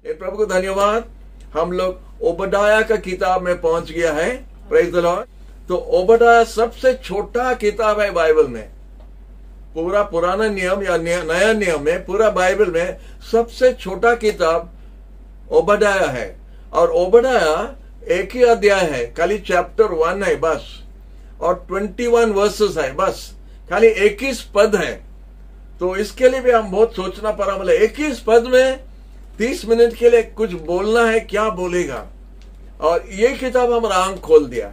प्रभु को धन्यवाद। हम लोग ओबडाया का किताब में पहुंच गया है। Praise the Lord. तो ओबडाया सबसे छोटा किताब है बाइबल में। पूरा पुराना नियम या नया नियम में, पूरा बाइबल में सबसे छोटा किताब ओबडाया है। और ओबडाया एक ही अध्याय है, खाली चैप्टर 1 है बस, और 21 वर्सेस है बस, खाली 21 पद है। तो इसके लिए भी हम बहुत सोचना पड़ा, मतलब 21 पद में 30 मिनट के लिए कुछ बोलना है, क्या बोलेगा। और ये किताब हमारा आंख खोल दिया,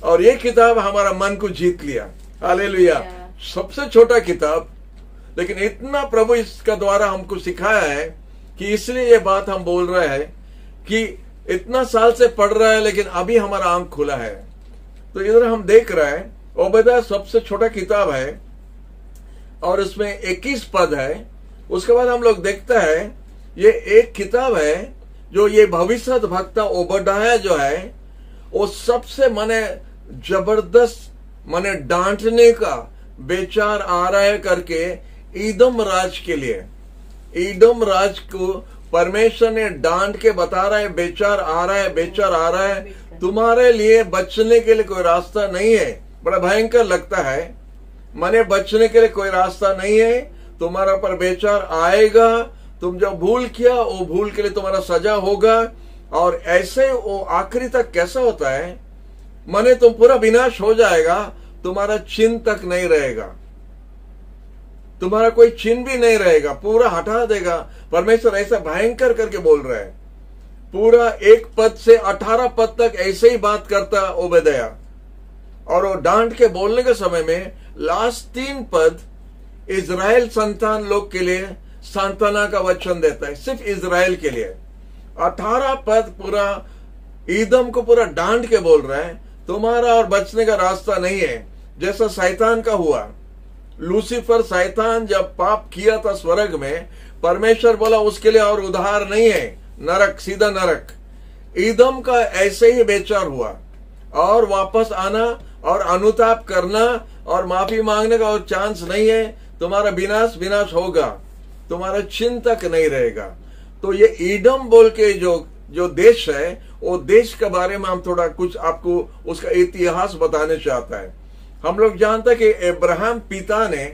और ये किताब हमारा मन को जीत लिया। हालेलुया। सबसे छोटा किताब, लेकिन इतना प्रभु इसका द्वारा हमको सिखाया है कि इसलिए ये बात हम बोल रहे हैं कि इतना साल से पढ़ रहा है, लेकिन अभी हमारा आंख खुला है। तो इधर हम देख रहे हैं ओबदा सबसे छोटा किताब है और इसमें 21 पद है। उसके बाद हम लोग देखते हैं ये एक किताब है जो ये भविष्य वक्ता ओबडाया जो है वो सबसे माने जबरदस्त माने डांटने का बेचार आ रहा है करके ईदम राज के लिए, ईदम राज को परमेश्वर ने डांट के बता रहा है, बेचार आ रहा है, बेचार आ रहा है, तुम्हारे लिए बचने के लिए कोई रास्ता नहीं है। बड़ा भयंकर लगता है, माने बचने के लिए कोई रास्ता नहीं है, तुम्हारा पर बेचार आएगा, तुम जो भूल किया वो भूल के लिए तुम्हारा सजा होगा। और ऐसे वो आखिरी तक कैसा होता है, माने तुम पूरा विनाश हो जाएगा, तुम्हारा चिन्ह तक नहीं रहेगा, तुम्हारा कोई चिन्ह भी नहीं रहेगा, पूरा हटा देगा। परमेश्वर ऐसा भयंकर करके बोल रहा है। पूरा 1 पद से 18 पद तक ऐसे ही बात करता ओबेदया, और वो डांट के बोलने के समय में लास्ट 3 पद इजराइल संतान लोग के लिए सांत्वना का वचन देता है, सिर्फ इजराइल के लिए। 18 पद पूरा ईदम को पूरा डांट के बोल रहा है, तुम्हारा और बचने का रास्ता नहीं है। जैसा शैतान का हुआ, लूसीफर शैतान जब पाप किया था स्वर्ग में, परमेश्वर बोला उसके लिए और उद्धार नहीं है, नरक, सीधा नरक। ईदम का ऐसे ही बेचार हुआ, और वापस आना और अनुताप करना और माफी मांगने का और चांस नहीं है, तुम्हारा विनाश होगा, तुम्हारा चिन्ह तक नहीं रहेगा। तो ये ईदम बोल के जो देश है, वो देश के बारे में हम थोड़ा कुछ आपको उसका इतिहास बताने चाहता है। हम लोग जानते हैं कि अब्राहम पिता ने,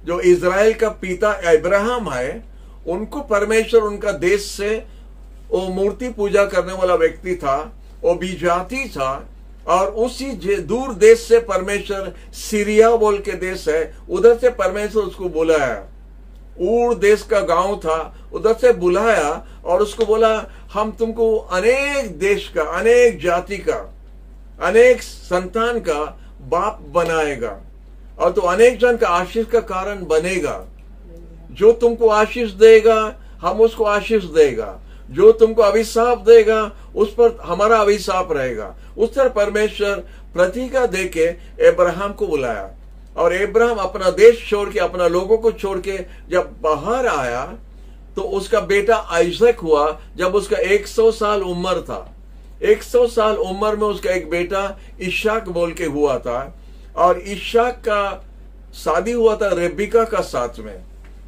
जो इजराइल का पिता अब्राहम है, उनको परमेश्वर उनका देश से, वो मूर्ति पूजा करने वाला व्यक्ति था, वो विजाति था, और उसी दूर देश से परमेश्वर, सीरिया बोल के देश है, उधर से परमेश्वर उसको बुलाया। ऊर देश का गांव था, उधर से बुलाया और उसको बोला हम तुमको अनेक देश का, अनेक जाति का, अनेक संतान का बाप बनाएगा, और तो अनेक जन का आशीष का कारण बनेगा। जो तुमको आशीष देगा हम उसको आशीष देगा, जो तुमको अभिशाप देगा उस पर हमारा अभिशाप रहेगा। उस तरह परमेश्वर प्रतीका देके अब्राहम को बुलाया, और अब्राहम अपना देश छोड़ के, अपना लोगों को छोड़ के जब बाहर आया, तो उसका बेटा आइजक हुआ जब उसका 100 साल उम्र था। 100 साल उम्र में उसका एक बेटा इशाक बोल के हुआ था, और इशाक का शादी हुआ था रेबिका का साथ में।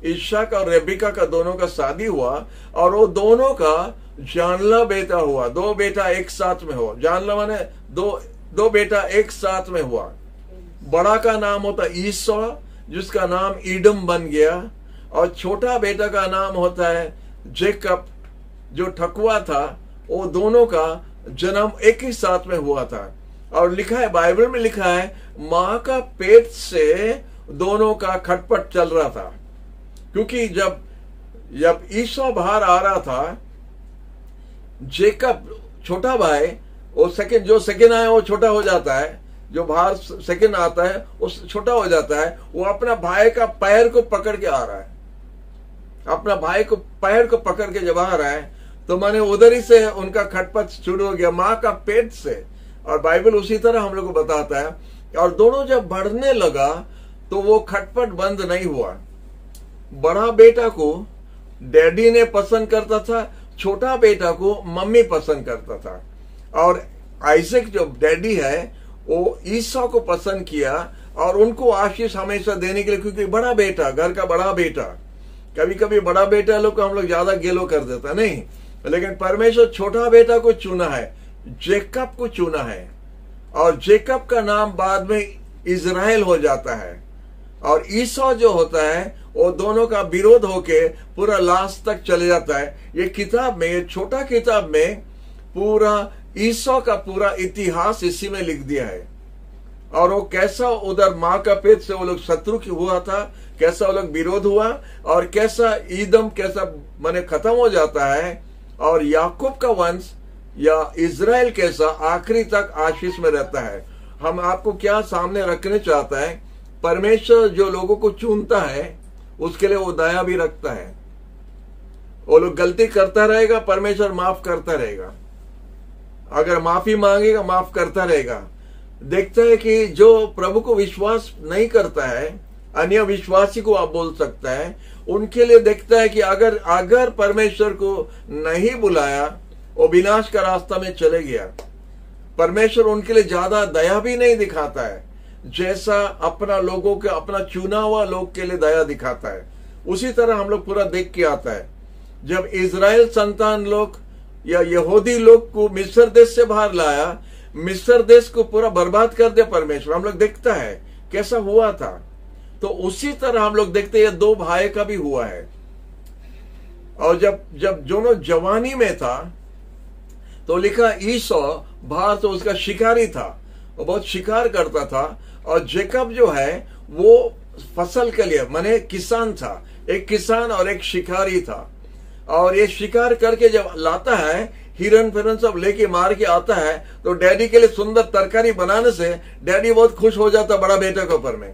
इशाक और रेबिका का दोनों का शादी हुआ, और वो दोनों का जानला बेटा हुआ। 2 बेटा एक साथ में हुआ, जानला माने दो बेटा एक साथ में हुआ। बड़ा का नाम होता ईसो, जिसका नाम ईडम बन गया, और छोटा बेटा का नाम होता है जेकब, जो ठकुआ था। वो दोनों का जन्म एक ही साथ में हुआ था, और लिखा है, बाइबल में लिखा है, मां का पेट से दोनों का खटपट चल रहा था। क्योंकि जब ईसो बाहर आ रहा था, जेकब छोटा भाई, वो जो सेकंड आया वो छोटा हो जाता है, जो बाहर सेकंड आता है वो छोटा हो जाता है। वो अपना भाई का पैर को पकड़ के आ रहा है, अपना भाई को पैर को पकड़ के जब आ रहा है, तो माने उधर ही से उनका खटपट शुरू हो गया, मां का पेट से। और बाइबल उसी तरह हम लोग को बताता है। और दोनों जब बढ़ने लगा तो वो खटपट बंद नहीं हुआ। बड़ा बेटा को डैडी ने पसंद करता था, छोटा बेटा को मम्मी पसंद करता था। और आइजक जो डैडी है वो ईसा को पसंद किया, और उनको आशीष हमेशा देने के लिए, क्योंकि बड़ा बेटा, घर का बड़ा बेटा, कभी कभी बड़ा बेटा लोग को हम लोग ज्यादा गेलो कर देता नहीं, लेकिन परमेश्वर छोटा बेटा को चुना है, जेकब को चुना है, और जेकब का नाम बाद में इजराइल हो जाता है। और ईसौ जो होता है वो दोनों का विरोध होके पूरा लास्ट तक चले जाता है। ये किताब में, ये छोटा किताब में पूरा ईसौ का पूरा इतिहास इसी में लिख दिया है। और वो कैसा उधर माँ का पेट से वो लोग शत्रु हुआ था, कैसा वो लोग विरोध हुआ, और कैसा ईदम कैसा माने खत्म हो जाता है, और याकूब का वंश या इजराइल कैसा आखिरी तक आशीष में रहता है। हम आपको क्या सामने रखने चाहता है, परमेश्वर जो लोगों को चुनता है उसके लिए वो दया भी रखता है। वो लोग गलती करता रहेगा, परमेश्वर माफ करता रहेगा, अगर माफी मांगेगा माफ करता रहेगा। देखता है कि जो प्रभु को विश्वास नहीं करता है, अन्य विश्वासी को आप बोल सकता है, उनके लिए देखता है कि अगर परमेश्वर को नहीं बुलाया वो विनाश का रास्ता में चले गया। परमेश्वर उनके लिए ज्यादा दया भी नहीं दिखाता है जैसा अपना लोगों के, अपना चुना हुआ लोग के लिए दया दिखाता है। उसी तरह हम लोग पूरा देख के आता है, जब इजराइल संतान लोग या यहूदी लोग को मिस्र देश से बाहर लाया, मिस्र देश को पूरा बर्बाद कर दिया परमेश्वर। हम लोग देखता है कैसा हुआ था। तो उसी तरह हम लोग देखते हैं दो भाई का भी हुआ है। और जब दोनों जवानी में था तो लिखा ईसौ बाहर से उसका शिकारी था, वो बहुत शिकार करता था, और जेकब जो है वो फसल के लिए माने किसान था, एक किसान और एक शिकारी था। और ये शिकार करके जब लाता है, हिरन फिरन सब लेके मार के आता है, तो डैडी के लिए सुंदर तरकारी बनाने से डैडी बहुत खुश हो जाता बड़ा बेटे के ऊपर में।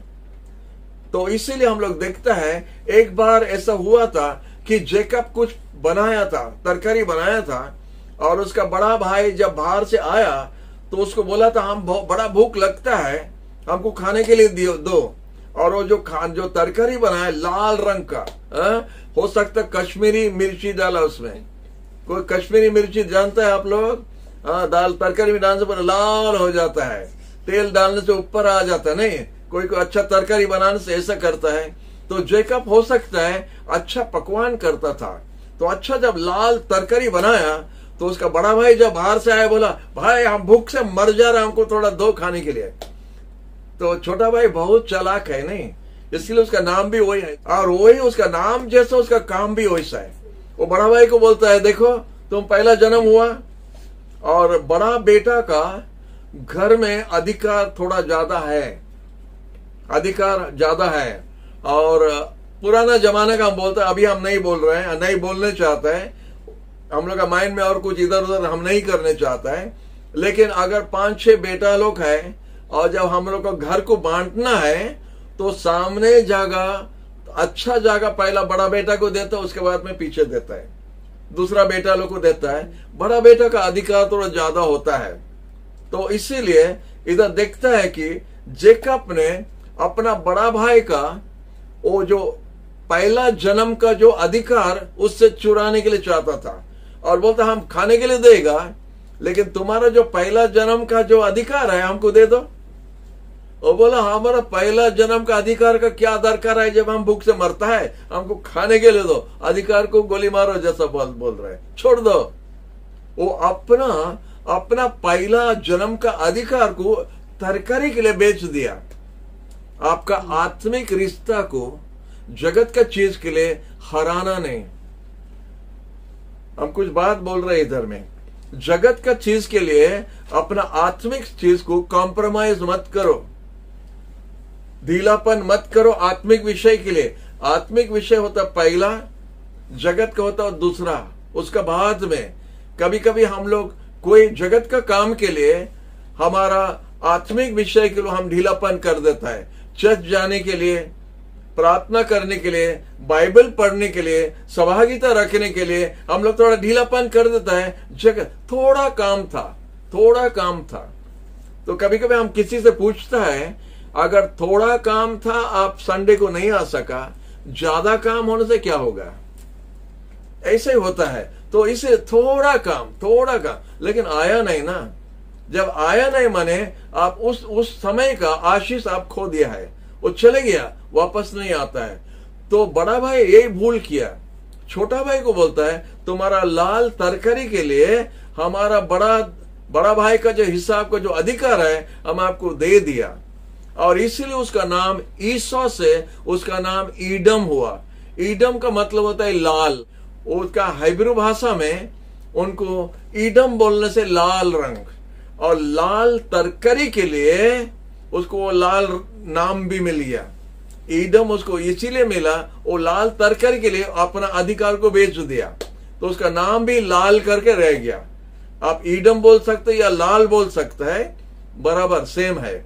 तो इसीलिए हम लोग देखता है एक बार ऐसा हुआ था कि जेकब कुछ बनाया था, तरकारी बनाया था, और उसका बड़ा भाई जब बाहर से आया तो उसको बोला था हम बड़ा भूख लगता है, हमको खाने के लिए दो। और वो जो तरकारी बनाया लाल रंग का, हो सकता कश्मीरी मिर्ची डाला उसमें। कोई कश्मीरी मिर्ची जानता है आप लोग? दाल तरकारी में डालने से लाल हो जाता है, तेल डालने से ऊपर आ जाता है। नहीं, कोई अच्छा तरकारी बनाने से ऐसा करता है। तो जेकब हो सकता है अच्छा पकवान करता था, तो अच्छा जब लाल तरकारी बनाया तो उसका बड़ा भाई जब बाहर से आया बोला भाई हम भूख से मर जा रहे, हमको थोड़ा दो खाने के लिए। तो छोटा भाई बहुत चालाक है, नहीं, इसलिए उसका नाम भी वही है, और वही उसका नाम जैसा उसका काम भी वैसा है। वो बड़ा भाई को बोलता है देखो तुम पहला जन्म हुआ, और बड़ा बेटा का घर में अधिकार थोड़ा ज्यादा है, अधिकार ज्यादा है। और पुराना जमाने का हम बोलते हैं, अभी हम नहीं बोल रहे हैं, नहीं बोलने चाहते हैं, हम लोग का माइंड में और कुछ इधर उधर हम नहीं करने चाहता है। लेकिन अगर 5-6 बेटा लोग हैं और जब हम लोग को घर को बांटना है तो सामने जगह अच्छा जगह पहला बड़ा बेटा को देता है, उसके बाद में पीछे देता है, दूसरा बेटा लोग को देता है। बड़ा बेटा का अधिकार थोड़ा ज्यादा होता है। तो इसीलिए इधर देखता है कि जेकब ने अपना बड़ा भाई का वो जो पहला जन्म का जो अधिकार उससे चुराने के लिए चाहता था, और बोलता हम खाने के लिए देगा, लेकिन तुम्हारा जो पहला जन्म का जो अधिकार है हमको दे दो। वो बोला हमारा पहला जन्म का अधिकार का क्या दरकार है, जब हम भूख से मरता है, हमको खाने के लिए दो, अधिकार को गोली मारो जैसा बोल रहे, छोड़ दो। वो अपना पहला जन्म का अधिकार को तरकारी के लिए बेच दिया। आपका आत्मिक रिश्ता को जगत का चीज के लिए हराना नहीं। हम कुछ बात बोल रहे इधर में, जगत का चीज के लिए अपना आत्मिक चीज को कॉम्प्रोमाइज मत करो, ढीलापन मत करो आत्मिक विषय के लिए। आत्मिक विषय होता पहला, जगत का होता दूसरा, उसका बाद में। कभी कभी हम लोग कोई जगत का काम के लिए हमारा आत्मिक विषय के लिए हम ढीलापन कर देता है। चर्च जाने के लिए, प्रार्थना करने के लिए, बाइबल पढ़ने के लिए, सहभागिता रखने के लिए हम लोग थोड़ा ढीलापन कर देता है। जगत थोड़ा काम था। तो कभी कभी हम किसी से पूछता है अगर थोड़ा काम था आप संडे को नहीं आ सका, ज्यादा काम होने से क्या होगा? ऐसे ही होता है। तो इसे थोड़ा काम, लेकिन आया नहीं ना। जब आया नहीं माने आप उस समय का आशीष आप खो दिया है, वो चले गया, वापस नहीं आता है। तो बड़ा भाई यही भूल किया, छोटा भाई को बोलता है तुम्हारा लाल तरकारी के लिए हमारा बड़ा भाई का जो हिस्सा, आपका जो अधिकार है, हम आपको दे दिया। और इसीलिए उसका नाम ईसौ से उसका नाम ईडम हुआ। ईडम का मतलब होता है लाल। उसका हिब्रू भाषा में उनको ईडम बोलने से लाल रंग, और लाल तरकारी के लिए उसको वो लाल नाम भी मिल गया। ईडम उसको इसीलिए मिला, वो लाल तरकारी के लिए अपना अधिकार को बेच दिया, तो उसका नाम भी लाल करके रह गया। आप ईडम बोल सकते या लाल बोल सकते हैं, बराबर सेम है।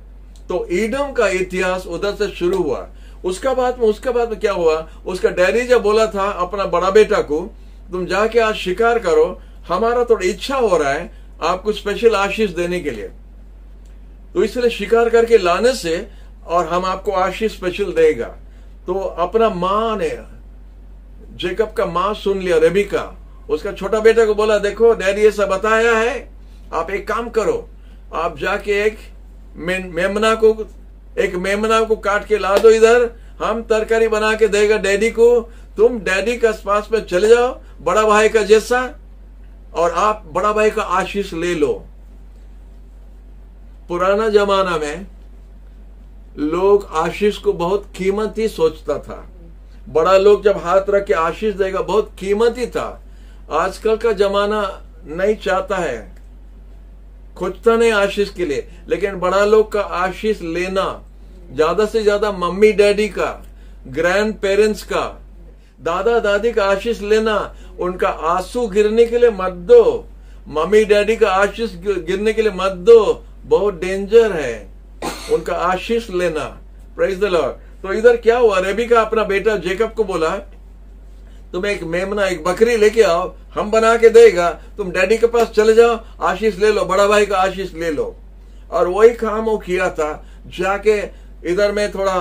तो ईडम का इतिहास उधर से शुरू हुआ। उसके बाद में क्या हुआ, उसका डैडी जब बोला था अपना बड़ा बेटा को, तुम जाके आज शिकार करो, हमारा थोड़ा इच्छा हो रहा है आपको स्पेशल आशीष देने के लिए, तो इसलिए शिकार करके लाने से और हम आपको आशीष स्पेशल देगा। तो अपना माँ ने, जेकब का माँ सुन लिया, रेबिका, उसका छोटा बेटा को बोला देखो डैडी ऐसा बताया है, आप एक काम करो, आप जाके एक मेमना को काट के ला दो इधर, हम तरकारी बना के देगा डैडी को, तुम डैडी के पास में चले जाओ बड़ा भाई का जैसा, और आप बड़ा भाई का आशीष ले लो। पुराना जमाना में लोग आशीष को बहुत कीमती सोचता था। बड़ा लोग जब हाथ रख के आशीष देगा बहुत कीमती था। आजकल का जमाना नहीं चाहता है, खोजता नहीं आशीष के लिए, लेकिन बड़ा लोग का आशीष लेना, ज्यादा से ज्यादा मम्मी डैडी का, ग्रैंड पेरेंट्स का, दादा दादी का आशीष लेना। उनका आंसू गिरने के लिए मत दो, मम्मी डैडी का आशीष गिरने के लिए मत दो, बहुत डेंजर है उनका आशीष लेना। Praise the Lord. तो इधर क्या हुआ, रेबिका अपना बेटा जेकब को बोला तुम एक मेमना, एक बकरी लेके आओ, हम बना के देगा, तुम डैडी के पास चले जाओ, आशीष ले लो, बड़ा भाई का आशीष ले लो। और वही काम वो किया था। जाके इधर में थोड़ा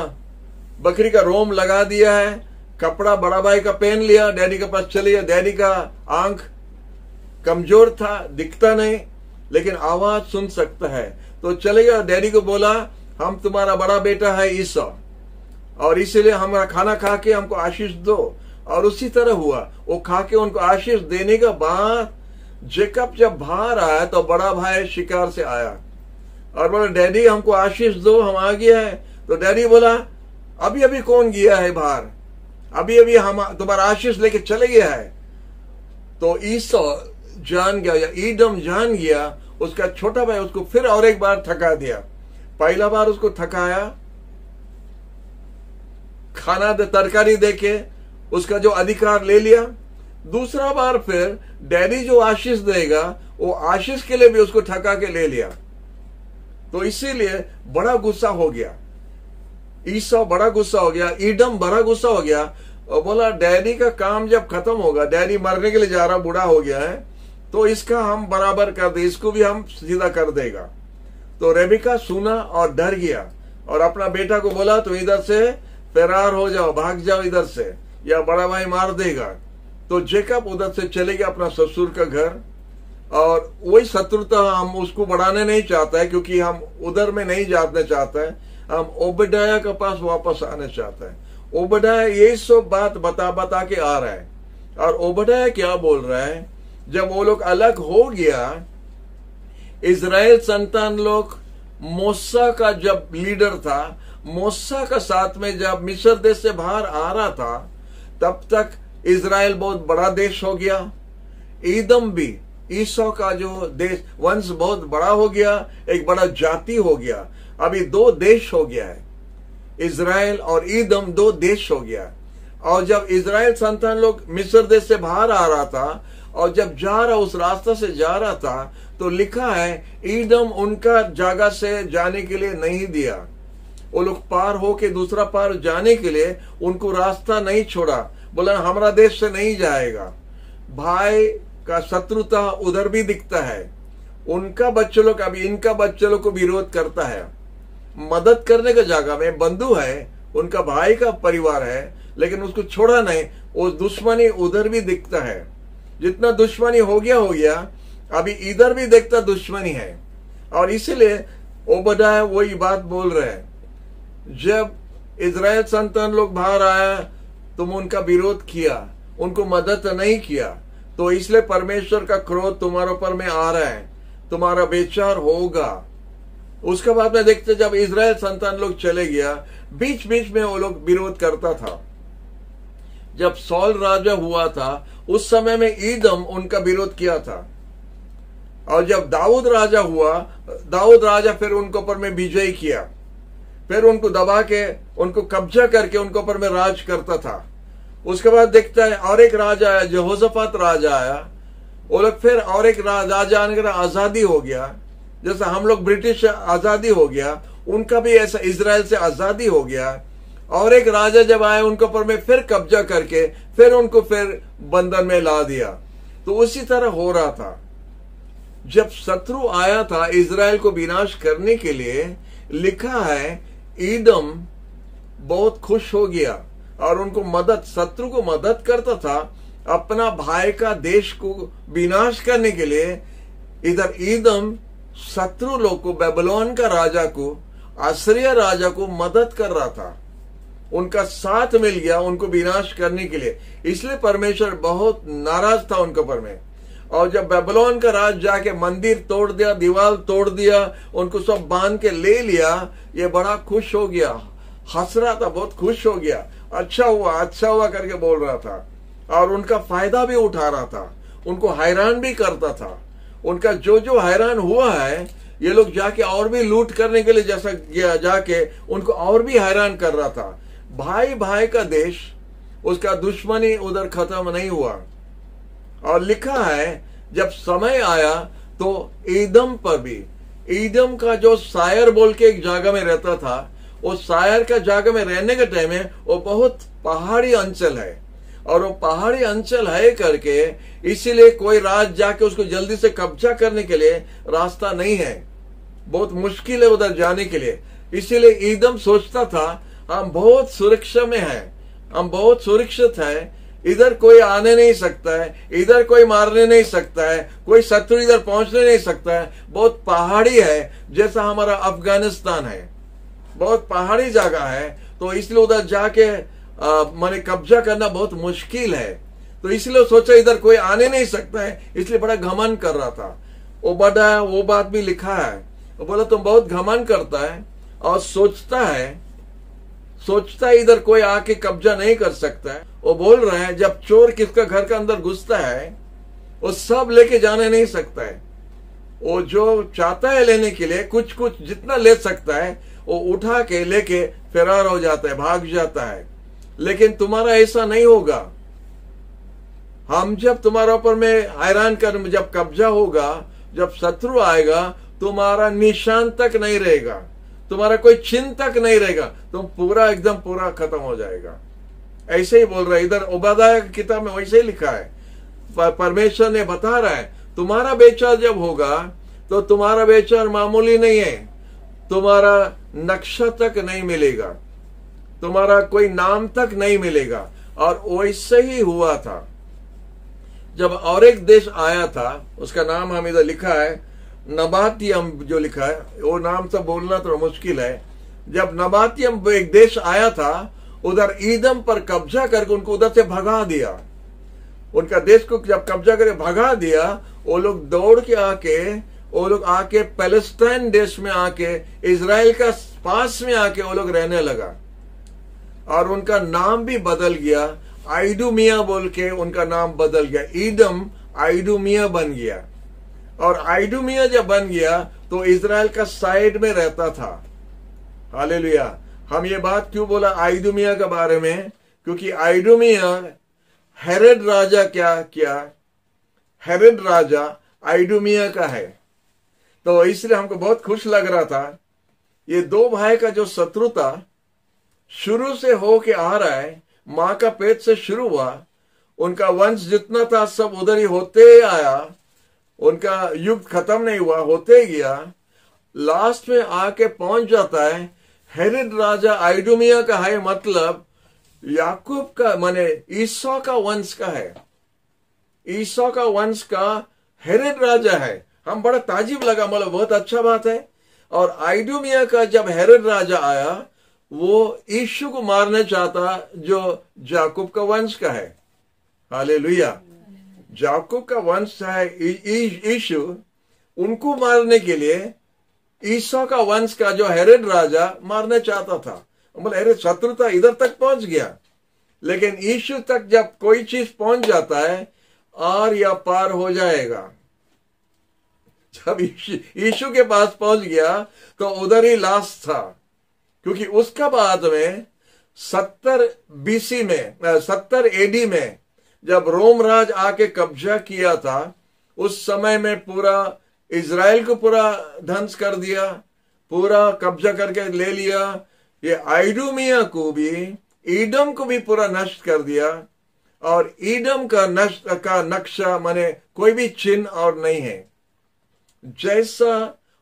बकरी का रोम लगा दिया है, कपड़ा बड़ा भाई का पहन लिया, डैडी के पास चले गया। डैडी का आंख कमजोर था, दिखता नहीं, लेकिन आवाज सुन सकता है, तो चले गया। डैडी को बोला हम तुम्हारा बड़ा बेटा है ईसा, और इसीलिए हमारा खाना खा के हमको आशीष दो। और उसी तरह हुआ, वो खा के उनको आशीष देने के बाद जेकब जब बाहर आया तो बड़ा भाई शिकार से आया और बोला डैडी हमको आशीष दो, हम आ गया है। तो डैडी बोला अभी अभी कौन गया है बाहर, अभी अभी हम तुम्हारा आशीष लेके चले गया है। तो ईसा जान गया, या ईडम जान गया, उसका छोटा भाई उसको फिर और एक बार थका दिया। पहला बार उसको थकाया, खाना तरकारी देके उसका जो अधिकार ले लिया। दूसरा बार फिर डैडी जो आशीष देगा वो आशीष के लिए भी उसको थका के ले लिया। तो इसीलिए बड़ा गुस्सा हो गया, ईसा बड़ा गुस्सा हो गया, ईडम बड़ा गुस्सा हो गया और बोला डैडी का काम जब खत्म होगा, डैडी मरने के लिए जा रहा, बूढ़ा हो गया है, तो इसका हम बराबर कर दे, इसको भी हम सीधा कर देगा। तो रेबिका सुना और डर गया और अपना बेटा को बोला तो इधर से फरार हो जाओ, भाग जाओ इधर से, या बड़ा भाई मार देगा। तो जेकब उधर से चले गया अपना ससुर का घर, और वही शत्रुता हम उसको बढ़ाने नहीं चाहता है, क्योंकि हम उधर में नहीं जाना चाहते हैं, हम ओबेदाया के पास वापस आने चाहते हैं। ओबेदाया यही सब बात बता के आ रहा है। और ओबेदाया क्या बोल रहा है, जब वो लोग अलग हो गया, इजराइल संतान लोग, मूसा का जब लीडर था, मूसा का साथ में जब मिस्र देश से बाहर आ रहा था, तब तक इजराइल बहुत बड़ा देश हो गया। ईदम भी, ईसा का जो देश वंश बहुत बड़ा हो गया, एक बड़ा जाति हो गया। अभी दो देश हो गया है, इजराइल और ईदम, दो देश हो गया। और जब इजराइल संतान लोग मिस्र देश से बाहर आ रहा था और जब जा रहा, उस रास्ता से जा रहा था, तो लिखा है ईदम उनका जगह से जाने के लिए नहीं दिया। वो लोग पार होके दूसरा पार जाने के लिए उनको रास्ता नहीं छोड़ा, बोला हमारा देश से नहीं जाएगा। भाई का शत्रुता उधर भी दिखता है, उनका बच्चे लोग अभी इनका बच्चे लोग को विरोध करता है। मदद करने का जगह में बंधु है, उनका भाई का परिवार है, लेकिन उसको छोड़ा नहीं, वो दुश्मनी उधर भी दिखता है। जितना दुश्मनी हो गया, अभी इधर भी देखता दुश्मनी है। और इसीलिए ओबेदाया वही बात बोल रहे हैं, जब इजराइल संतान लोग बाहर आया तुम उनका विरोध किया, उनको मदद नहीं किया, तो इसलिए परमेश्वर का क्रोध तुम्हारे ऊपर में आ रहा है, तुम्हारा बेचार होगा। उसके बाद में देखते जब इजराइल संतान लोग चले गया, बीच बीच में वो लोग विरोध करता था। जब सौल राजा हुआ था उस समय में ईदम उनका विरोध किया था, और जब दाऊद राजा हुआ, दाऊद राजा फिर उनके ऊपर में विजय किया, फिर उनको दबा के उनको कब्जा करके उनके ऊपर में राज करता था। उसके बाद देखता है और एक राजा आया, यहोशापात राजा आया, वो लोग फिर और एक राजा आने का आजादी हो गया, जैसा हम लोग ब्रिटिश आजादी हो गया, उनका भी ऐसा इजराइल से आजादी हो गया। और एक राजा जब आए उनके ऊपर में फिर कब्जा करके फिर उनको फिर बंधन में ला दिया। तो उसी तरह हो रहा था। जब शत्रु आया था इजराइल को विनाश करने के लिए, लिखा है ईदम बहुत खुश हो गया और उनको मदद, शत्रु को मदद करता था अपना भाई का देश को विनाश करने के लिए। इधर ईदम शत्रु लोग को, बेबीलोन का राजा को, असीरिया राजा को मदद कर रहा था, उनका साथ मिल गया उनको विनाश करने के लिए। इसलिए परमेश्वर बहुत नाराज था उनके ऊपर में। और जब बेबीलोन का राज जाके मंदिर तोड़ दिया, दीवार तोड़ दिया, उनको सब बांध के ले लिया, ये बड़ा खुश हो गया, हंस रहा था, बहुत खुश हो गया, अच्छा हुआ करके बोल रहा था, और उनका फायदा भी उठा रहा था, उनको हैरान भी करता था। उनका जो हैरान हुआ है, ये लोग जाके और भी लूट करने के लिए जैसा जाके उनको और भी हैरान कर रहा था। भाई भाई का देश, उसका दुश्मनी उधर खत्म नहीं हुआ। और लिखा है जब समय आया तो ईदम पर भी, ईदम का जो सायर बोल के एक जगह में रहता था, वो सायर का जगह में रहने के टाइम में वो बहुत पहाड़ी अंचल है, और वो पहाड़ी अंचल है करके इसीलिए कोई राज जाके उसको जल्दी से कब्जा करने के लिए रास्ता नहीं है, बहुत मुश्किल है उधर जाने के लिए। इसीलिए ईदम सोचता था हम बहुत सुरक्षा में हैं, हम बहुत सुरक्षित हैं, इधर कोई आने नहीं सकता है, इधर कोई मारने नहीं सकता है, कोई शत्रु इधर पहुंचने नहीं सकता है, बहुत पहाड़ी है, जैसा हमारा अफगानिस्तान है, बहुत पहाड़ी जगह है, तो इसलिए उधर जाके माने कब्जा करना बहुत मुश्किल है। तो इसलिए सोचा इधर कोई आने नहीं सकता है, इसलिए बड़ा घमंड कर रहा था। ओबद्याह वो बात भी लिखा है, वो बोला तुम बहुत घमंड करता है और सोचता है इधर कोई आके कब्जा नहीं कर सकता है। वो बोल रहे हैं जब चोर किसका घर के अंदर घुसता है वो सब लेके जाने नहीं सकता है, वो जो चाहता है लेने के लिए कुछ कुछ जितना ले सकता है वो उठा के लेके फरार हो जाता है, भाग जाता है। लेकिन तुम्हारा ऐसा नहीं होगा। हम जब तुम्हारा ऊपर में हैरान कर, जब कब्जा होगा, जब शत्रु आएगा, तुम्हारा निशान तक नहीं रहेगा, तुम्हारा कोई चिन्ह तक नहीं रहेगा, तुम पूरा एकदम पूरा खत्म हो जाएगा। ऐसे ही बोल रहा है इधर ओबद्याह की किताब में, वैसे ही लिखा है। परमेश्वर ने बता रहा है तुम्हारा बेचार जब होगा तो तुम्हारा बेचार मामूली नहीं है, तुम्हारा नक्शा तक नहीं मिलेगा, तुम्हारा कोई नाम तक नहीं मिलेगा। और वैसे ही हुआ था जब और एक देश आया था, उसका नाम हम इधर लिखा है नबातियम, जो लिखा है वो नाम तो बोलना तो मुश्किल है। जब नबातियम एक देश आया था, उधर ईदम पर कब्जा करके उनको उधर से भगा दिया, उनका देश को जब कब्जा करके भगा दिया, वो लोग दौड़ के आके पैलेस्टाइन देश में आके इजराइल का पास में आके वो लोग रहने लगा, और उनका नाम भी बदल गया, आइडुमिया बोल के उनका नाम बदल गया, ईदम आइडुमिया बन गया। और आइडुमिया जब बन गया तो इजराइल का साइड में रहता था। हालेलुया। हम ये बात क्यों बोला आइडुमिया के बारे में? क्योंकि आइडुमिया हेरोद राजा क्या हेरोद राजा आइडुमिया का है, तो इसलिए हमको बहुत खुश लग रहा था। ये दो भाई का जो शत्रुता शुरू से हो के आ रहा है, मां का पेट से शुरू हुआ, उनका वंश जितना था सब उधर ही होते आया, उनका युग खत्म नहीं हुआ, होते गया, लास्ट में आके पहुंच जाता है हेरोद राजा आइडुमिया का है, मतलब याकूब का माने ईसा का वंश का है, ईसा का वंश का हेरोद राजा है। हम बड़ा ताजुब लगा, मतलब बहुत अच्छा बात है। और आइडुमिया का जब हेरोद राजा आया, वो यीशु को मारना चाहता जो याकूब का वंश का है। हालेलुया। याकूब का वंश है यीशु, उनको मारने के लिए ईसा का वंश का जो हेरोद राजा मारने चाहता था। मतलब हेरोद शत्रुता इधर तक पहुंच गया, लेकिन यीशु तक जब कोई चीज पहुंच जाता है आर या पार हो जाएगा। जब यीशु के पास पहुंच गया तो उधर ही लास्ट था, क्योंकि उसका बाद में 70 BC में 70 AD में जब रोम राज आके कब्जा किया था, उस समय में पूरा इज़राइल को पूरा ध्वंस कर दिया, पूरा कब्जा करके ले लिया। ये आइडुमिया को भी, ईडम को भी पूरा नष्ट कर दिया, और ईडम का नक्शा माने कोई भी चिन्ह और नहीं है। जैसा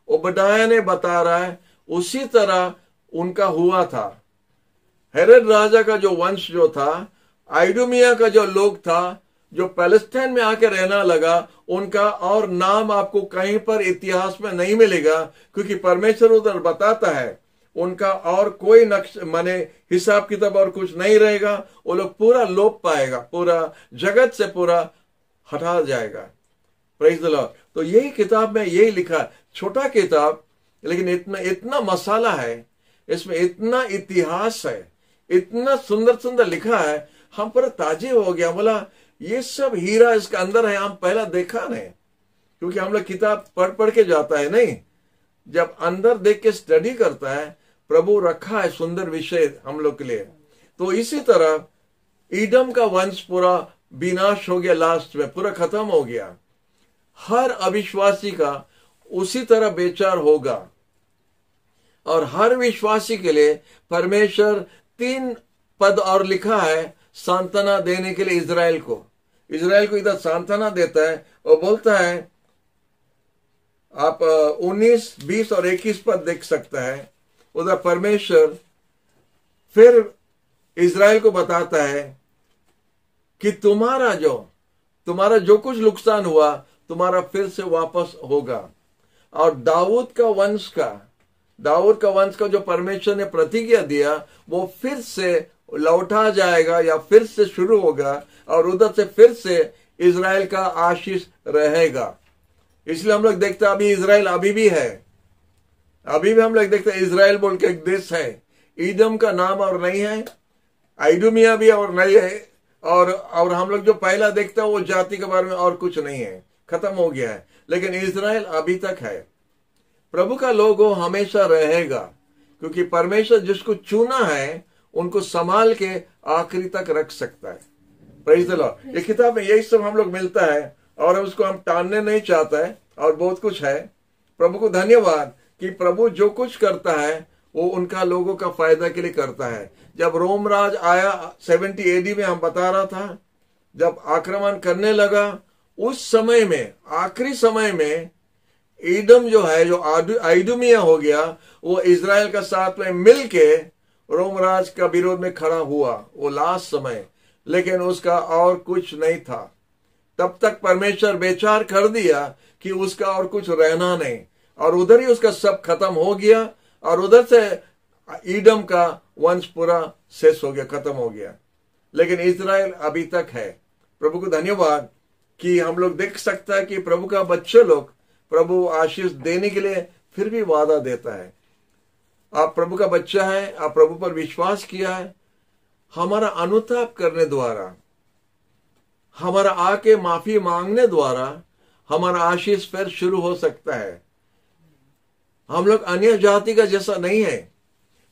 ओबदाया ने बता रहा है उसी तरह उनका हुआ था। हेरोद राजा का जो वंश जो था, आइडुमिया का जो लोग था, जो पैलेस्टाइन में आके रहना लगा, उनका और नाम आपको कहीं पर इतिहास में नहीं मिलेगा, क्योंकि परमेश्वर उधर बताता है उनका और कोई नक्श माने हिसाब किताब और कुछ नहीं रहेगा। वो लोग पूरा लोप पाएगा, पूरा जगत से पूरा हटा जाएगा। Praise the Lord. तो यही किताब में यही लिखा, छोटा किताब लेकिन इतना मसाला है इसमें, इतना इतिहास है, इतना सुंदर सुंदर लिखा है। हम पूरा ताजे हो गया, बोला ये सब हीरा इसके अंदर है, हम पहला देखा नहीं, क्योंकि हम लोग किताब पढ़ के जाता है नहीं, जब अंदर देख के स्टडी करता है, प्रभु रखा है सुंदर विषय हम लोग के लिए। तो इसी तरह ईडम का वंश पूरा विनाश हो गया, लास्ट में पूरा खत्म हो गया। हर अविश्वासी का उसी तरह बेचार होगा, और हर विश्वासी के लिए परमेश्वर 3 पद और लिखा है सांत्वना देने के लिए। इजराइल को इधर सांत्वना देता है और बोलता है, आप 19, 20 और 21 पद देख सकता है। उधर परमेश्वर फिर इजराइल को बताता है कि तुम्हारा जो कुछ नुकसान हुआ तुम्हारा फिर से वापस होगा। और दाऊद का वंश का जो परमेश्वर ने प्रतिज्ञा दिया वो फिर से लौटा जाएगा या फिर से शुरू होगा, और उधर से फिर से इजराइल का आशीष रहेगा। इसलिए हम लोग देखते हैं अभी इजराइल अभी भी है, अभी भी हम लोग देखते हैं इजराइल बोल के एक देश है। ईदम का नाम और नहीं है, आइडुमिया भी और नहीं है, और हम लोग जो पहला देखते हैं वो जाति के बारे में और कुछ नहीं है, खत्म हो गया है। लेकिन इजराइल अभी तक है, प्रभु का लोग वो हमेशा रहेगा, क्योंकि परमेश्वर जिसको चुना है उनको संभाल के आखिरी तक रख सकता है। Praise the Lord. ये किताब में यही सब हम लोग मिलता है, और उसको हम टालने नहीं चाहता है, और बहुत कुछ है। प्रभु को धन्यवाद कि प्रभु जो कुछ करता है वो उनका लोगों का फायदा के लिए करता है। जब रोम राज आया 70 AD में, हम बता रहा था, जब आक्रमण करने लगा, उस समय में आखिरी समय में ईडम जो है, जो आइडुमिया हो गया, वो इजराइल का साथ में मिलके रोम राज का विरोध में खड़ा हुआ, वो लास्ट समय। लेकिन उसका और कुछ नहीं था, तब तक परमेश्वर बेचार कर दिया कि उसका और कुछ रहना नहीं, और उधर ही उसका सब खत्म हो गया, और उधर से ईडम का वंश पूरा शेष हो गया, खत्म हो गया। लेकिन इजराइल अभी तक है। प्रभु को धन्यवाद कि हम लोग देख सकता है कि प्रभु का बच्चे लोग प्रभु आशीष देने के लिए फिर भी वादा देता है। आप प्रभु का बच्चा है, आप प्रभु पर विश्वास किया है, हमारा अनुताप करने द्वारा, हमारा आके माफी मांगने द्वारा हमारा आशीष फिर शुरू हो सकता है। हम लोग अन्य जाति का जैसा नहीं है।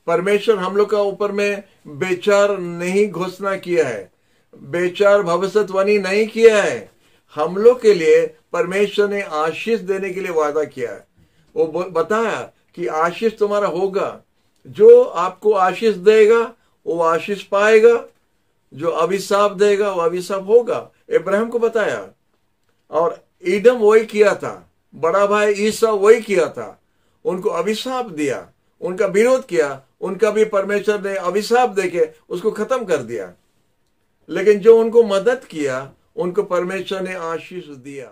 परमेश्वर हम लोग का ऊपर में बेचार नहीं घोषणा किया है, बेचार भविष्यवाणी नहीं किया है। हम लोग के लिए परमेश्वर ने आशीष देने के लिए वादा किया है। वो बताया कि आशीष तुम्हारा होगा, जो आपको आशीष देगा वो आशीष पाएगा, जो अभिशाप देगा वो अभिशाप होगा। इब्राहिम को बताया, और ईडम वही किया था, बड़ा भाई ईसा वही किया था, उनको अभिशाप दिया, उनका विरोध किया, उनका भी परमेश्वर ने अभिशाप देके उसको खत्म कर दिया। लेकिन जो उनको मदद किया उनको परमेश्वर ने आशीष दिया।